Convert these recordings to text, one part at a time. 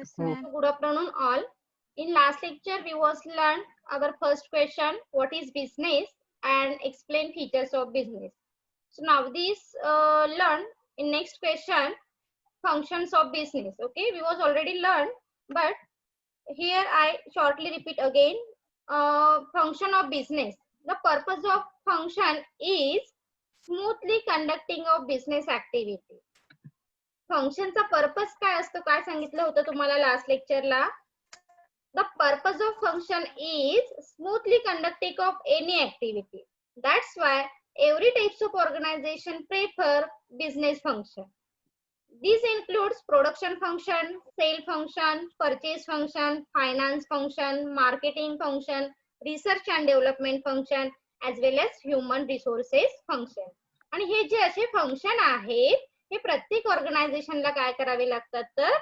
Yes, ma'am. Good afternoon all. In last lecture, we was learned our first question, what is business, and explain features of business. So now this learn in next question, functions of business. Okay, we was already learned, but here I shortly repeat again. Function of business. The purpose of function is smoothly conducting of business activity. फंक्शनचा purpose काय असतो, काय सांगितलं होतं तुम्हाला last लेक्चरला? The purpose of function is smoothly conducting of any activity. That's why every types of organization prefer business function. This includes production function, sale function, purchase function, finance function, marketing function, research and development function, as well as human resources function. आणि हे जे असे function आहेत हे प्रत्येक ऑर्गनायझेशनला काय करावे लागतात, तर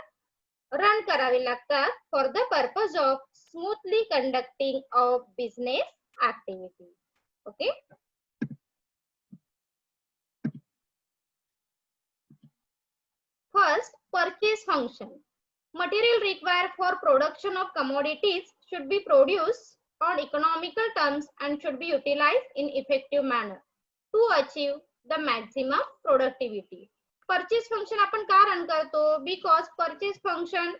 run करावे लागतात for the purpose of smoothly conducting of business activity. Okay, first, purchase function. Material required for production of commodities should be produced on economical terms and should be utilized in effective manner to achieve the maximum productivity. Purchase function आपण का run करतो? Because purchase function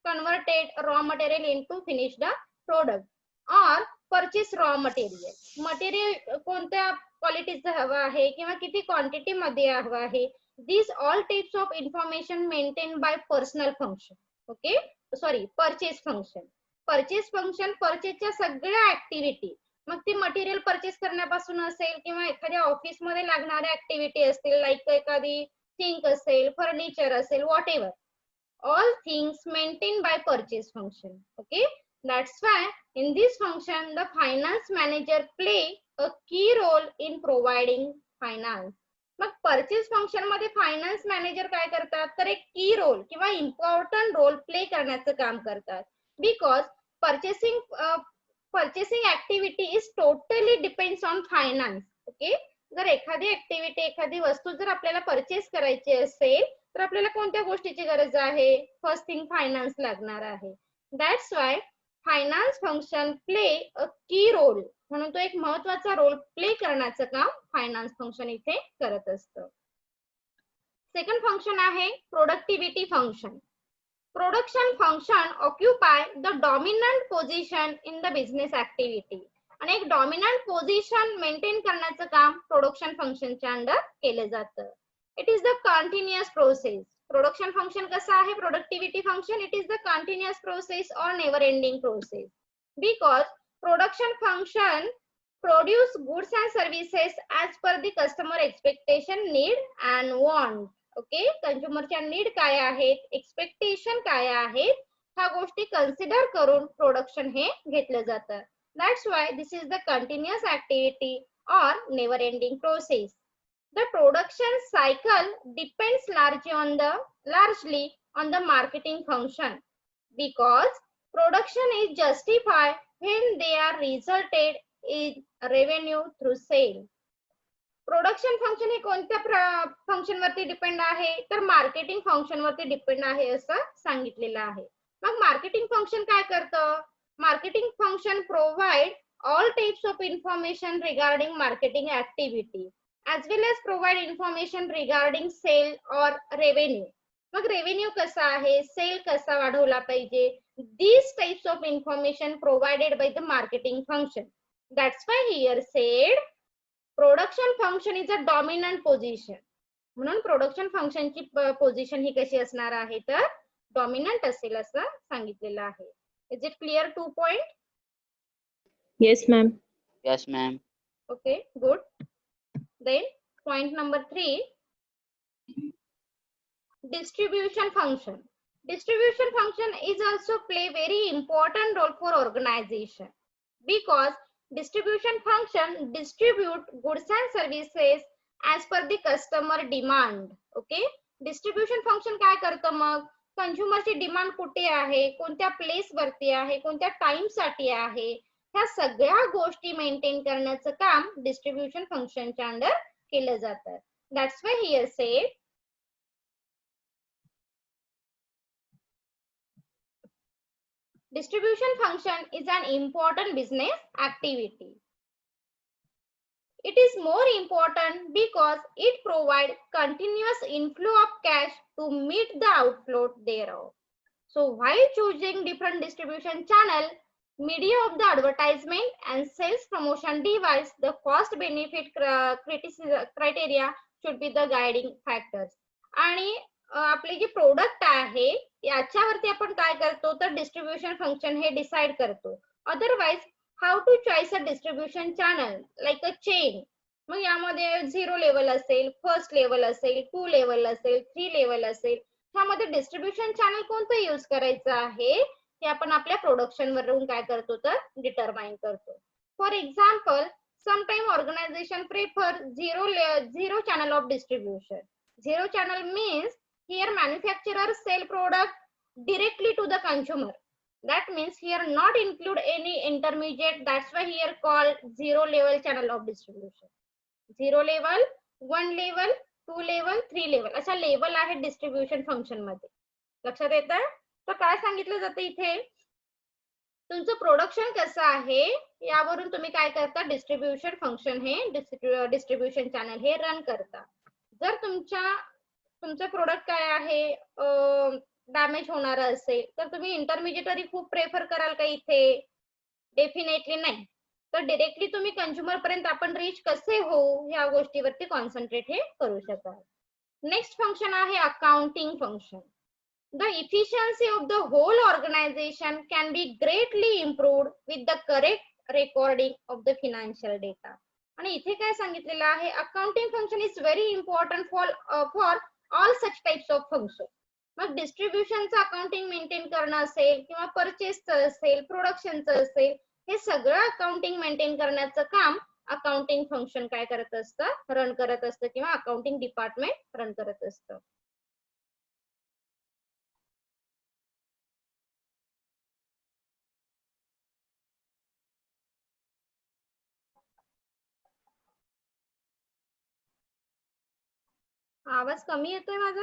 converted raw material into finished product or purchase raw material. Material कोणत्या क्वालिटीचं हवं आहे किंवा किती quantity मध्ये हवं आहे. These all types of information maintained by personal function. Okay, sorry, purchase function. Purchase function purchaseच्या सगळ्या ऍक्टिव्हिटी, मग ती मटेरियल परचेस करण्यापासून असेल किंवा एखाद्या ऑफिस मध्ये लागणाऱ्या ऍक्टिव्हिटी असतील, लाईक एखादी थिंक असेल, फर्निचर असेल, what ever, all things maintained by purchase function. Okay, that's why in this function the finance manager play a key role in providing finance. Mug purchase function मध्ये finance manager काय करतात, तर एक की role किंवा important role play करण्याचं काम करतात. Because purchasing activity is totally depends on finance. Okay, जर एखादी ऍक्टिव्हिटी, एखादी वस्तू जर आपल्याला परचेस करायची असेल तर आपल्याला कोणत्या गोष्टीची गरज आहे? फर्स्ट थिंग फायनान्स लागणार आहे. That's why finance function play a की रोल, म्हणून तो एक महत्वाचा रोल प्ले करण्याचं काम फायनान्स फंक्शन इथे करत असतं. सेकंड फंक्शन आहे productivity function. Production function occupy the dominant position in the business activity. आणि एक डॉमिनंट पोझिशन मेंटेन करण्याचं काम प्रोडक्शन फंक्शनच्या अंडर केलं जातं. It is the continuous process. Production function कसं आहे? Productivity function it is the continuous process और never ending process. Because production function produce goods and services as per the customer expectation, need and want. Okay, कंझ्युमरच्या need काय आहेत, expectation काय आहेत, ह्या गोष्टी कन्सिडर करून प्रोडक्शन हे घेतलं जातं. That's why this is the continuous activity और never ending process. The production cycle depends largely on the marketing function because production is justified when they are resulted in revenue through sale. Production function हे कोणत्या function वरती depend आहे, तर marketing function वरती depend आहे असं सांगितलेलं आहे. मग मार्केटिंग फंक्शन काय करतं? Marketing function provide all types of information regarding marketing activity as well as provide information regarding sale or revenue. Mug revenue कसा आहे, सेल कसा वाढवला पाहिजे, these types of information provided by the marketing function. That's why here said production function is a dominant position. म्हणून production फंक्शनची position ही कशी असणार आहे, तर डॉमिनंट असेल असं सांगितलेलं आहे. Is it clear? 2 point? Yes, ma'am. Yes, ma'am. Okay, good. Then point number 3, distribution function. Distribution function is also play very important role for organization because distribution function distribute goods and services as per the customer demand. Okay, distribution function काय करतं? मग कंझ्युमरची demand कुठे आहे, कोणत्या place वरती आहे, कोणत्या time साठी आहे, ह्या सगळ्या गोष्टी मेंटेन करण्याचं काम डिस्ट्रीब्युशन फंक्शनच्या अंडर केलं जातं. That's Y here said Distribution function is an important business activity. It is more important because it provides continuous inflow of cash to meet the outflow thereof. So while choosing different distribution channel, media of the advertisement and sales promotion device, the cost benefit criteria should be the guiding factors. आणि आपले जे product आहे याच्यावरती आपण काय करतो तर distribution function हे decide करतो. Otherwise how to choice a distribution channel like a chain. मग यामध्ये 0 लेवल असेल, फर्स्ट लेवल असेल, 2 लेवल असेल, 3 लेवल असेल. ह्यामध्ये डिस्ट्रीब्युशन चॅनल कोणतं यूज करायचं आहे हे आपण आपल्या प्रोडक्शन वरून काय करतो तर डिटरमाइन करतो. For example, sometime organisation prefer zero channel of distribution. Zero channel means here manufacturer sell product directly to the consumer. That means here not include any intermediate. That's why here called zero level channel of distribution. Zero level, 1 level, 2 level, 3 level अशा level आहे distribution function मध्ये. लक्षात येतं? तर काय सांगितलं जातं इथे, तुमचं प्रोडक्शन कसं आहे यावरून तुम्ही काय करता, डिस्ट्रीब्युशन फंक्शन हे डिस्ट्रीब्युशन चॅनल हे रन करता. जर तुमचं प्रोडक्ट काय आहे डॅमेज होणार असेल तर तुम्ही इंटरमिजिएटरी खूप प्रेफर कराल का इथे? डेफिनेटली नाही. तर डायरेक्टली तुम्ही कंझ्युमर पर्यंत आपण रीच कसे होऊ या गोष्टीवरती कॉन्सन्ट्रेट हे करू शकाल. नेक्स्ट फंक्शन आहे accounting function. The efficiency of the whole organization can be greatly improved with the correct recording of the financial data. आणि इथे काय सांगितलेलं आहे, accounting function is very important for all such types of function. मग डिस्ट्रीब्युशनचं accounting maintain करणं असेल किंवा परचेसचं असेल, प्रोडक्शनचं असेल, हे सगळं अकाउंटिंग मेंटेन करण्याचं काम अकाउंटिंग फंक्शन काय करत असतं, रन करत असतं किंवा अकाउंटिंग डिपार्टमेंट रन करत असतं. आवाज कमी येतोय माझा?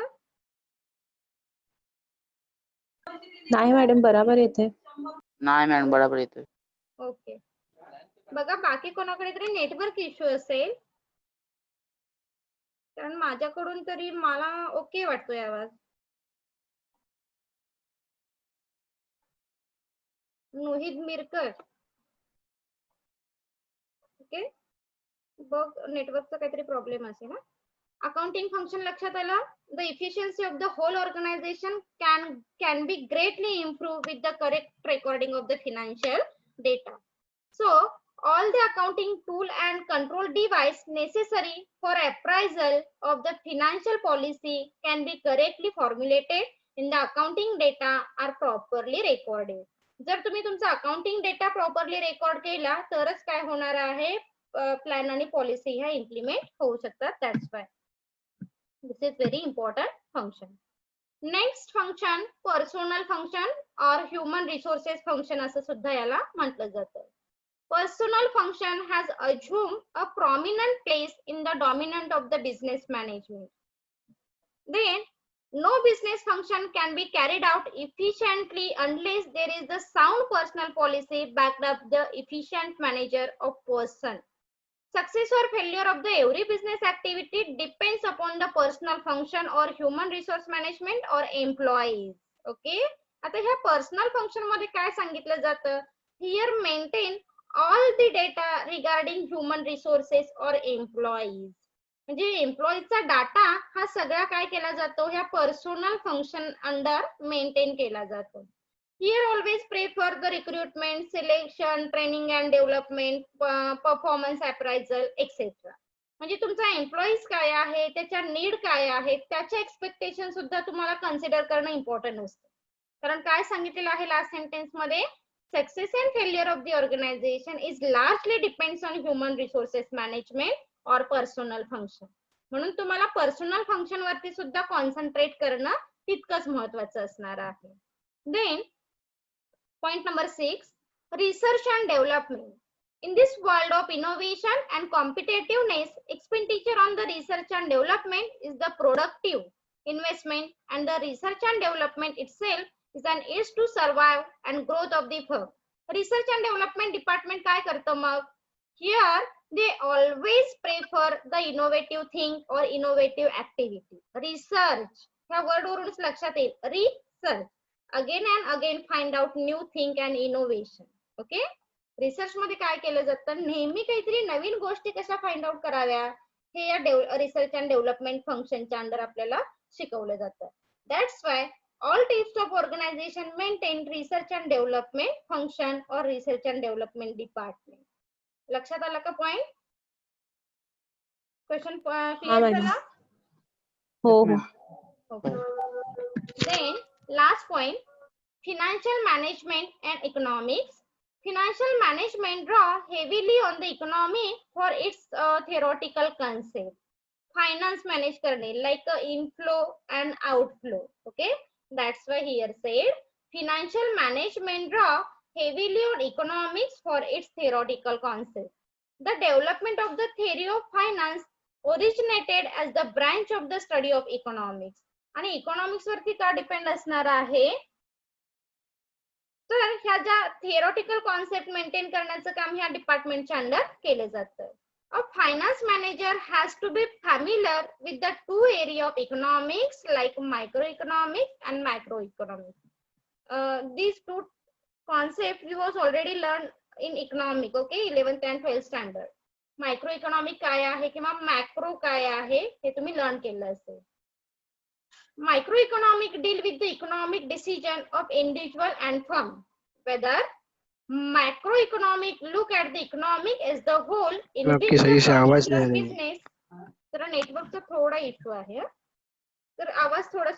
नाही मॅडम, बरोबर येते. नाही मॅडम, बरोबर येतोय. ओके. बघा बाकी कोणाकडे तरी नेटवर्क इश्यू असेल, कारण माझ्याकडून तरी मला ओके वाटतोय आवाज. मोहित मिरकर, ओके. बघ नेटवर्कचा काहीतरी प्रॉब्लेम असेल ना. अकाउंटिंग फंक्शन लक्षात आलं. The efficiency of the whole organisation can be greatly improved with the correct recording of the financial data. So all the accounting tool and control device necessary for appraisal of the financial policy can be correctly formulated in the accounting data are properly recorded. जर तुम्ही तुमचा accounting data properly record केला तरच काय होणार आहे, plan आणि policy ह्या इम्प्लिमेंट होऊ शकतात. That's why this is very important function. Next function personnel function और ह्यूमन रिसोर्सेस फंक्शन असं सुद्धा याला म्हटलं जातं. Personal function has assumed a prominent place in the dominant of the business management. Then, no business function can be carried out efficiently unless there is a sound personal policy backed up the efficient manager of person. Success or failure of the every business activity depends upon the personal function or human resource management or employees. Okay? आता ह्या personal function मध्ये काय सांगितलं जातं, here maintain all the data regarding human resources or employees. म्हणजे एम्प्लॉईचा data हा सगळा काय केला जातो, ह्या पर्सनल फंक्शन अंडर मेंटेन केला जातो. Here always prefer the recruitment, selection, training and development, performance appraisal, etc. म्हणजे तुमचा एम्प्लॉईज काय आहे, त्याच्या नीड काय आहे, त्याचे एक्सपेक्टेशन सुद्धा तुम्हाला कन्सिडर करणं इम्पॉर्टंट असतं. कारण काय सांगितलेलं आहे लास्ट सेंटेन्स मध्ये, success and failure of the organisation is largely depends on human resources management और पर्सनल फंक्शन. म्हणून तुम्हाला पर्सनल फंक्शन वरती सुद्धा कॉन्सन्ट्रेट करणं तितकंच महत्वाचं असणार आहे. Then point number 6, research and development. In this world of innovation and competitiveness, expenditure on the research and development is the productive investment, and the research and development itself is to survive and growth of the firm. Research and development department काय करतं मग? Here they always prefer the innovative thing or innovative activity. Research ह्या word वरूनच लक्षात येईल. Research again and again find out new thing and innovation. Okay? Research मध्ये काय केलं जातं? नेहमी काहीतरी नवीन गोष्टी कशा फाइंड आउट कराव्या हे या रिसर्च अँड डेव्हलपमेंट फंक्शनच्या अंडर आपल्याला शिकवलं जातं. That's Y all types of organization maintain research and development function or research and development department. लक्षात आला का पॉइंट? Question clear madam. झाला? हो Yes, हो. Okay. Then last point, financial management and economics. Financial management draw heavily on the economy for its theoretical concept. Finance manage करणे like inflow and outflow. Okay, that's why here said financial management draw heavily on economics for its theoretical concept. The development of the theory of finance originated as the branch of the study of economics. आणि economics वरती का depend असणार आहे? तर ह्या ज्या theoretical concept maintain करण्याचं काम ह्या डिपार्टमेंटच्या अंडर केलं जातं. A finance manager has to be familiar with the two area of economics like microeconomics and macroeconomics. These two concepts we was already learned in economic, okay, 11th and 12th standard. Microeconomic काय आहे किंवा macro काय आहे हे तुम्ही learn केलं असेल. Microeconomic deal with the economic decision of individual and firm, whether macroeconomic look at the economic as the whole individual business. तर नेटवर्कचा थोडा इश्यू आहे, तर आवाज थोडा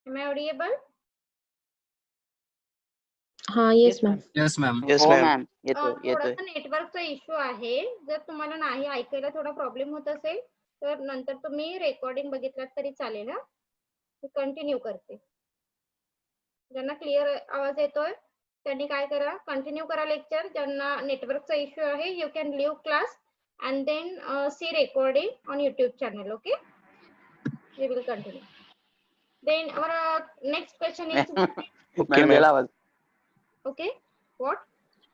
Am I audible? हाँ येस मॅम. Yes, ma'am. हो मॅम, येतोय येतोय. थोडासा नेटवर्कचा इश्यू आहे. जर तुम्हाला नाही ऐकायला थोडा प्रॉब्लेम होत असेल तर नंतर तुम्ही रेकॉर्डिंग बघितलात तरी चालेल. ना कंटिन्यू करते. ज्यांना क्लिअर आवाज येतोय त्यांनी काय करा, कंटिन्यू करा लेक्चर. ज्यांना नेटवर्कचा इश्यू आहे you can leave class and then see recording on YouTube channel. Okay, we will continue. Then our next question is madam गेला आवाज. okay, what?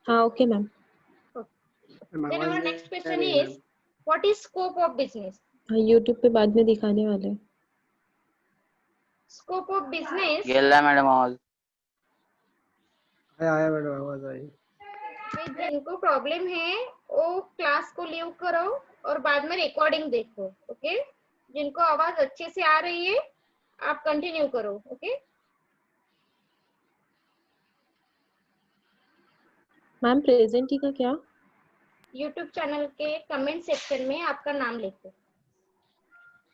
हाँ okay ma'am. Then our next question is what is scope of business? हाँ YouTube पे बाद में दिखाने वाले हैं. Scope of business. गेला मॅडम आवाज. आया मैडम आवाज आई. जिनको प्रॉब्लम है वो क्लास को लीव करो और बाद में रिकॉर्डिंग देखो. ओके, जिनको आवाज अच्छे से आ रही है आप कंटिन्यू करो. ओके मैम प्रेजेंटी का क्या? यूट्यूब चैनल के कमेंट सेक्शन में आपका नाम लिखो,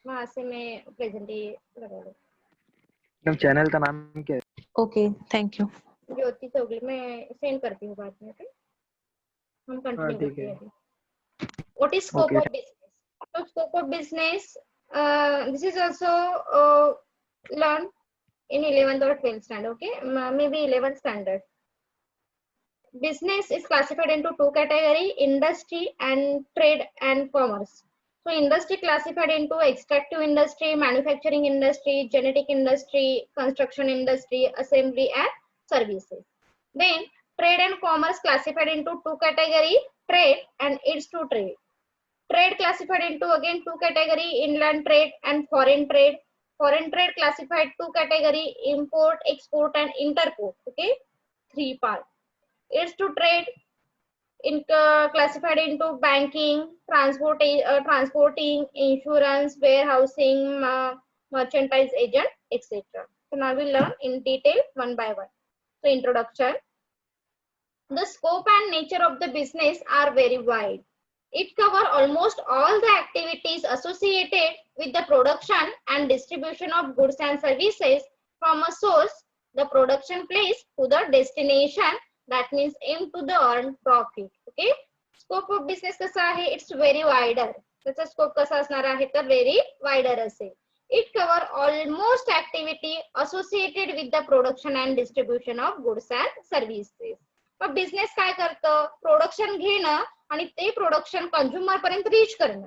वहां से मैं प्रेजेंटी लगा लूँ. मैडम चैनल का नाम क्या है? Okay thank you. Jyoti Chougule मैं सेंड करती हूँ बाद में. ओके, हम कंटिन्यू ठीक करते है. हैं. What is scope Okay. of business? So scope of business, this is also learned in 11th or 12th standard. Okay, maybe 11th standard. Business is classified into two categories: industry and trade and commerce. So industry classified into extractive industry, manufacturing industry, genetic industry, construction industry, assembly and services. Then trade and commerce classified into two categories: trade and its to trade. Trade classified into again two categories: inland trade and foreign trade. Foreign trade classified two categories: import, export and interport. Okay, three parts. It's to trade in classified into banking, transporting, insurance, warehousing, merchandise agent, etc. So now we learn in detail one by one. So introduction. The scope and nature of the business are very wide. It covers almost all the activities associated with the production and distribution of goods and services from a source, the production place, to the destination. That means aim to the earn profit. Okay, scope of business कसा आहे? It's very wider. त्याचा scope कसा असणार आहे तर very wider असेल. It cover almost activity associated with the production and distribution of goods and services. Mug business काय करतं, प्रोडक्शन घेणं आणि ते प्रोडक्शन कंझ्युमर पर्यंत रीच करणं.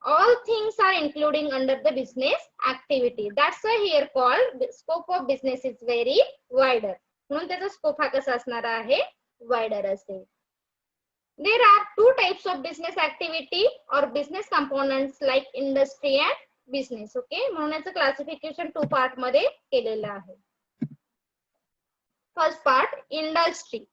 All things are including under the business activity. That's why here called scope of business is very wider. म्हणून त्याचा scope हा कसा असणार आहे wider असेल. There are two types of business activity or business components like industry and business. Okay, म्हणून याचं classification 2 part मध्ये केलेलं आहे. First part, industry.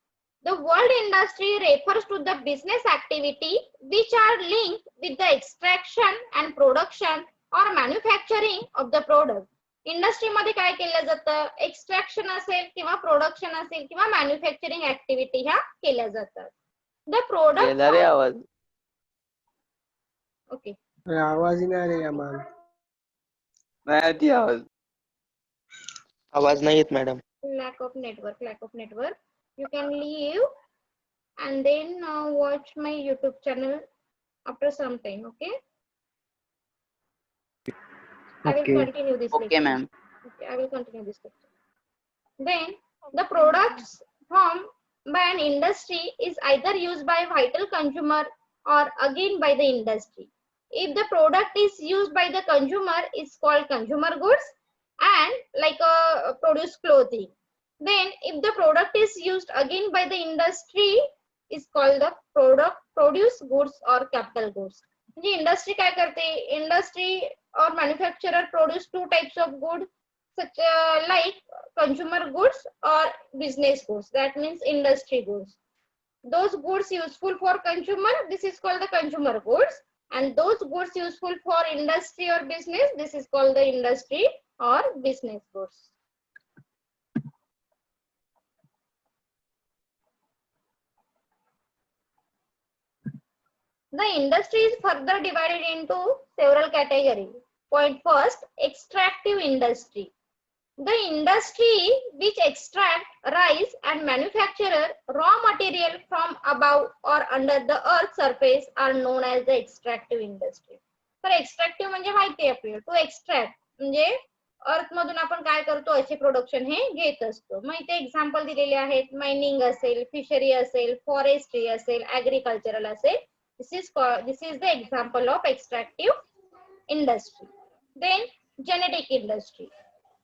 The word industry refers to the business activity which are linked with the extraction and production or manufacturing of the product. Industry मध्ये काय केलं जातं, extraction असेल किंवा प्रोडक्शन असेल किंवा मॅन्युफॅक्चरिंग ऍक्टिव्हिटी ह्या केल्या जातात. द प्रोडक्ट गेला रे आवाज. ओके, आवाज ही नाही आलेला मॅम. नाही येते आवाज. आवाज नाही येत madam. lack of network. You can leave and then watch my YouTube channel after some time. Okay, I will Okay. continue this Okay, lecture. ma'am. Okay, I will continue this lecture. Then the products formed by an industry is either used by vital consumer or again by the industry. If the product is used by the consumer, it's called consumer goods, and like produce clothing. Then if the product is used again by the industry, is called the produce goods or capital goods. म्हणजे industry काय करते, industry or manufacturer produce two types of goods such like consumer goods or business goods. That means industry goods. Those goods useful for consumer, this is called the consumer goods, and those goods useful for industry or business, this is called the industry or business goods. The industry is further divided into several categories. Point first, extractive industry. The industry which extract, rise and manufacture raw material from above or under the earth surface are known as the extractive industry. तर extractive म्हणजे माहिती आहे आपल्याला, to extract म्हणजे अर्थ मधून आपण काय करतो असे प्रोडक्शन हे घेत असतो. मग इथे एक्झाम्पल दिलेले आहेत, मायनिंग असेल, फिशरी असेल, फॉरेस्ट्री असेल, ऍग्रिकल्चरल असेल. This is the example of extractive industry. Then genetic industry.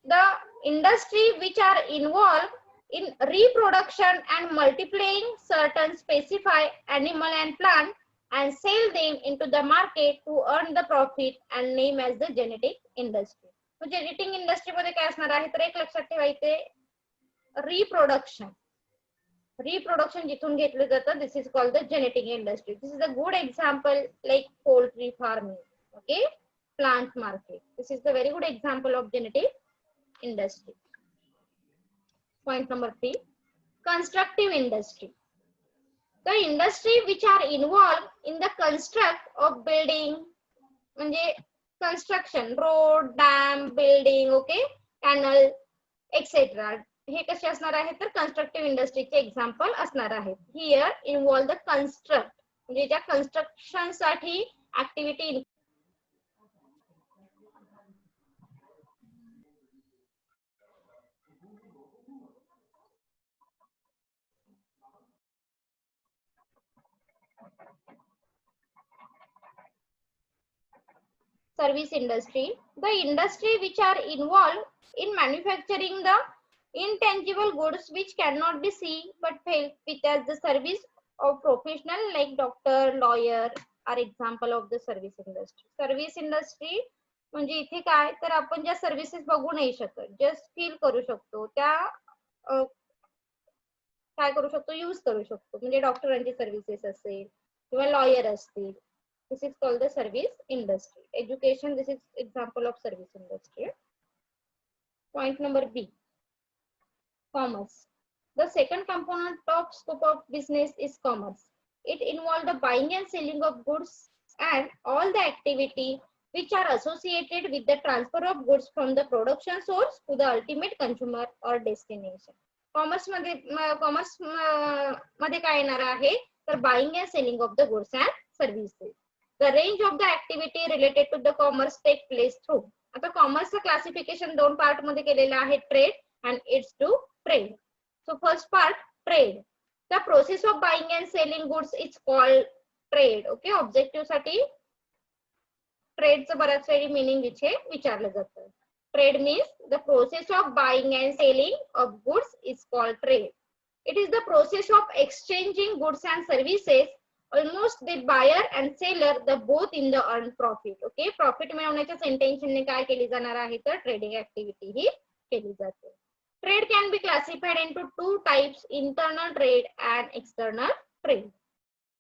The industry which are involved in reproduction and multiplying certain specified animal and plant and sell them into the market to earn the profit and name as the genetic industry. So genetic industry मध्ये काय असणार आहे तर एक लक्षात ठेवायचे, reproduction जिथून घेतलं जातं, this is called the genetic industry. This is a good example like poultry farming. Okay, plant market. This is the very good example of genetic industry. Point number 3, constructive industry. The industry which are involved in the construct of building, म्हणजे construction, road, dam, building, okay, canal, etc. हे कसे असणार आहे तर constructive इंडस्ट्रीचे example असणार आहेत. Here involve the construct म्हणजे ज्या construction साठी activity service industry. The industry which are involved in manufacturing the intangible goods which cannot be seen but help with as the service of professional like doctor, lawyer are example of the service industry. Service industry म्हणजे इथे काय तर आपण ज्या services बघू नाही शकत, just feel करू शकतो, त्या काय करू शकतो, यूज करू शकतो. म्हणजे डॉक्टरांची सर्व्हिसेस असेल किंवा लॉयर असतील. This is called the service industry. Education, this is example of service industry. Point number B, commerce. The second component of scope of business is commerce. It involves the buying and selling of goods and all the activity which are associated with the transfer of goods from the production source to the ultimate consumer or destination. Commerce मध्ये काय येणार आहे तर buying and selling of the goods and services. The range of the activity related to the commerce take place through. आता कॉमर्सचं classification दोन part मध्ये केलेलं आहे, trade and its two trade. So first part trade. The process of buying and selling goods is called trade. Okay, objective साठी ट्रेडचं बऱ्याच वेळी meaning इथे विचारलं जातं. Trade means the process of buying and selling of goods is called trade. It is the process of exchanging goods and services. Almost the buyer and seller the both in the earn profit. Okay, profit मिळवण्याच्या इंटेन्शनने काय केली जाणार आहे तर trading activity ही केली जाते. Trade can be classified into two types: internal trade and external trade.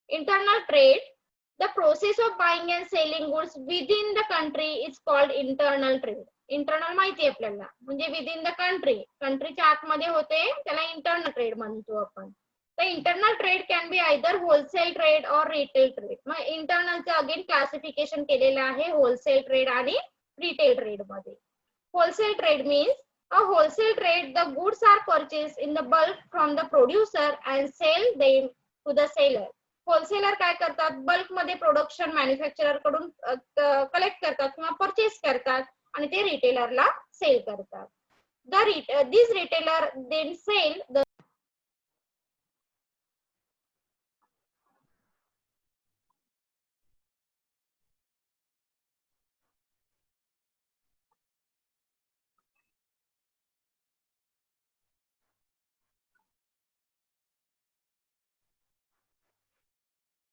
Internal trade, the process of buying and selling goods within the country is called internal trade. Internal माहिती आहे आपल्याला, म्हणजे within the country, कंट्रीच्या आतमध्ये होते त्याला internal trade म्हणतो आपण. तर internal trade can be either wholesale trade और रिटेल ट्रेड. मग इंटरनलचं अगेन क्लासिफिकेशन केलेलं आहे होलसेल ट्रेड आणि रिटेल ट्रेड मध्ये. Wholesale trade means a wholesale trade the goods are purchase in the bulk from the producer and sell them to the seller. Wholesaler काय करतात, bulk मध्ये production manufacturer कडून collect करतात किंवा purchase करतात आणि ते रिटेलरला सेल करतात. This retailer then sell the